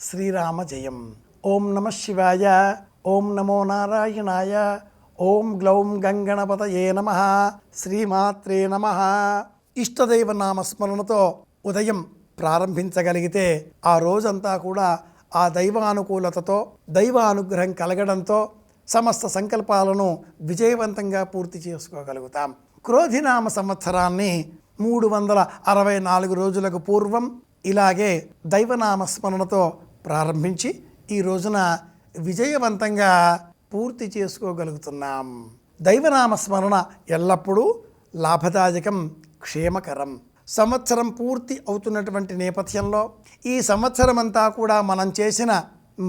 శ్రీరామ జయం. ఓం నమ శివాయ. ఓం నమో నారాయణాయ. ఓం గ్లౌం గంగణపతయే నమః. శ్రీమాత్రే నమః. ఇష్టదైవ నామస్మరణతో ఉదయం ప్రారంభించగలిగితే ఆ రోజంతా కూడా ఆ దైవానుకూలతతో దైవానుగ్రహం కలగడంతో సమస్త సంకల్పాలను విజయవంతంగా పూర్తి చేసుకోగలుగుతాం. క్రోధినామ సంవత్సరాన్ని 364 రోజులకు పూర్వం ఇలాగే దైవనామస్మరణతో ప్రారంభించి ఈ రోజున విజయవంతంగా పూర్తి చేసుకోగలుగుతున్నాం. దైవనామస్మరణ ఎల్లప్పుడూ లాభదాయకం, క్షేమకరం. సంవత్సరం పూర్తి అవుతున్నటువంటి నేపథ్యంలో ఈ సంవత్సరం అంతా కూడా మనం చేసిన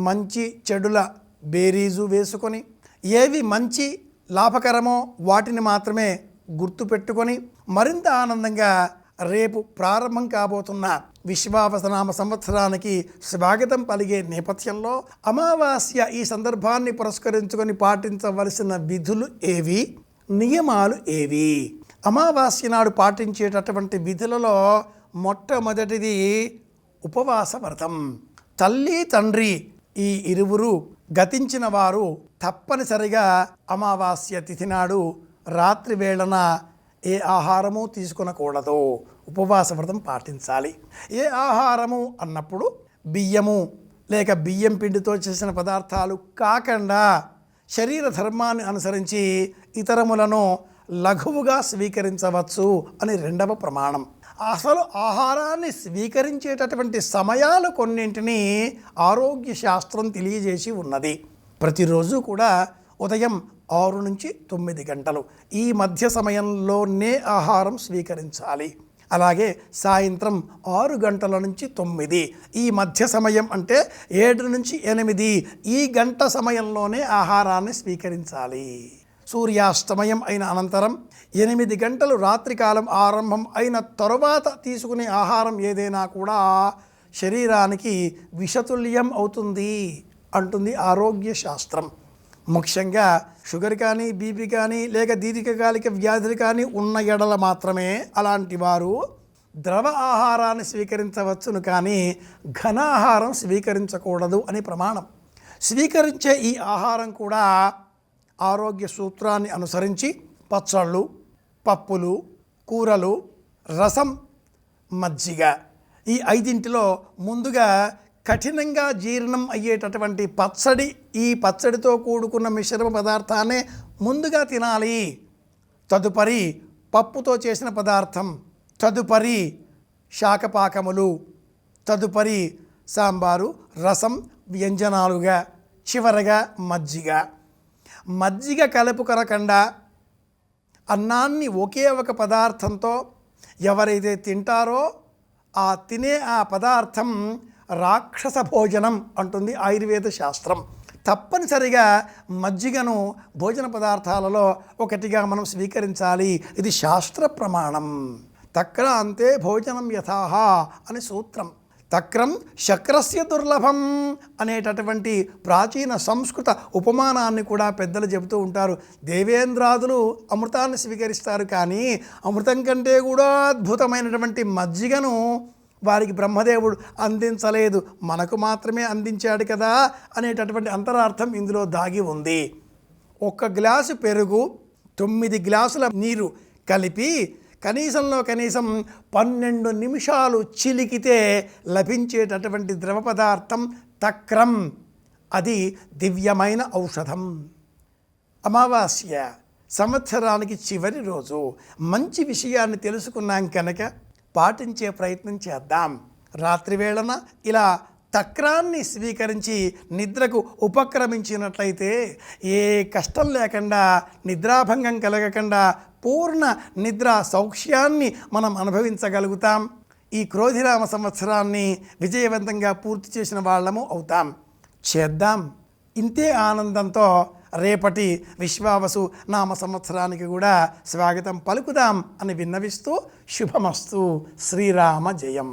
మంచి చెడుల బేరీజు వేసుకొని ఏవి మంచి లాభకరమో వాటిని మాత్రమే గుర్తుపెట్టుకొని మరింత ఆనందంగా రేపు ప్రారంభం కాబోతున్న విశ్వావసనామ సంవత్సరానికి స్వాగతం పలిగే నేపథ్యంలో అమావాస్య ఈ సందర్భాన్ని పురస్కరించుకొని పాటించవలసిన విధులు ఏవి, నియమాలు ఏవి? అమావాస్య నాడు పాటించేటటువంటి విధులలో మొట్టమొదటిది ఉపవాస వ్రతం. తల్లి తండ్రి ఈ ఇరువురు గతించిన వారు తప్పనిసరిగా అమావాస్య తిథి నాడు రాత్రి వేళన ఏ ఆహారము తీసుకొనకూడదు, ఉపవాస వ్రతం పాటించాలి. ఏ ఆహారము అన్నప్పుడు బియ్యము లేక బియ్యం పిండితో చేసిన పదార్థాలు కాకుండా శరీర ధర్మాన్ని అనుసరించి ఇతరములను లఘువుగా స్వీకరించవచ్చు అని రెండవ ప్రమాణం. అసలు ఆహారాన్ని స్వీకరించేటటువంటి సమయాలు కొన్నింటిని ఆరోగ్య శాస్త్రం తెలియజేసి ఉన్నది. ప్రతిరోజు కూడా ఉదయం 6 నుంచి 9 గంటలు ఈ మధ్య సమయంలోనే ఆహారం స్వీకరించాలి. అలాగే సాయంత్రం 6 గంటల నుంచి 9 ఈ మధ్య సమయం అంటే 7 నుంచి 8 ఈ గంట సమయంలోనే ఆహారాన్ని స్వీకరించాలి. సూర్యాస్తమయం అయిన అనంతరం 8 గంటలు రాత్రికాలం ఆరంభం అయిన తరువాత తీసుకునే ఆహారం ఏదైనా కూడా శరీరానికి విషతుల్యం అవుతుంది అంటుంది ఆరోగ్య శాస్త్రం. ముఖ్యంగా షుగర్ కానీ, బీపీ కానీ లేక దీర్ఘకాలిక వ్యాధులు కానీ ఉన్న ఎడల మాత్రమే అలాంటి వారు ద్రవ ఆహారాన్ని స్వీకరించవచ్చును, కానీ ఘనాహారం స్వీకరించకూడదు అని ప్రమాణం. స్వీకరించే ఈ ఆహారం కూడా ఆరోగ్య సూత్రాన్ని అనుసరించి పచ్చళ్ళు, పప్పులు, కూరలు, రసం, మజ్జిగ ఈ 5 ముందుగా కఠినంగా జీర్ణం అయ్యేటటువంటి పచ్చడి, ఈ పచ్చడితో కూడుకున్న మిశ్రమ పదార్థాన్ని ముందుగా తినాలి. తదుపరి పప్పుతో చేసిన పదార్థం, తదుపరి శాకపాకములు, తదుపరి సాంబారు, రసం, వ్యంజనాలుగా, చివరగా మజ్జిగ. మజ్జిగ కలుపుకొనకుండా అన్నాన్ని ఒకే ఒక పదార్థంతో ఎవరైతే తింటారో ఆ తినే ఆ పదార్థం రాక్షస భోజనం అంటుంది ఆయుర్వేద శాస్త్రం. తప్పనిసరిగా మజ్జిగను భోజన పదార్థాలలో ఒకటిగా మనం స్వీకరించాలి. ఇది శాస్త్ర ప్రమాణం. తక్రాంతే భోజనం యథాహ అని సూత్రం. తక్రం శక్రస్య దుర్లభం అనేటటువంటి ప్రాచీన సంస్కృత ఉపమానాన్ని కూడా పెద్దలు చెబుతూ ఉంటారు. దేవేంద్రాదులు అమృతాన్ని స్వీకరిస్తారు, కానీ అమృతం కంటే కూడా అద్భుతమైనటువంటి మజ్జిగను వారికి బ్రహ్మదేవుడు అందించలేదు, మనకు మాత్రమే అందించాడు కదా అనేటటువంటి అంతరార్థం ఇందులో దాగి ఉంది. 1 గ్లాసు పెరుగు 9 గ్లాసుల నీరు కలిపి కనీసంలో కనీసం 12 నిమిషాలు చిలికితే లభించేటటువంటి ద్రవ పదార్థం తక్రం. అది దివ్యమైన ఔషధం. అమావాస్య సంవత్సరానికి చివరి రోజు. మంచి విషయాన్ని తెలుసుకున్నాం కనుక పాటించే ప్రయత్నం చేద్దాం. రాత్రి వేళన ఇలా తక్రాన్ని స్వీకరించి నిద్రకు ఉపక్రమించినట్లయితే ఏ కష్టం లేకుండా, నిద్రాభంగం కలగకుండా పూర్ణ నిద్ర సౌఖ్యాన్ని మనం అనుభవించగలుగుతాం. ఈ క్రోధినామ సంవత్సరాన్ని విజయవంతంగా పూర్తి చేసిన వాళ్ళము అవుతాం. చేద్దాం. ఇంతే ఆనందంతో రేపటి విశ్వావసు నామ సంవత్సరానికి కూడా స్వాగతం పలుకుదాం అని విన్నవిస్తూ శుభమస్తు. శ్రీరామ జయం.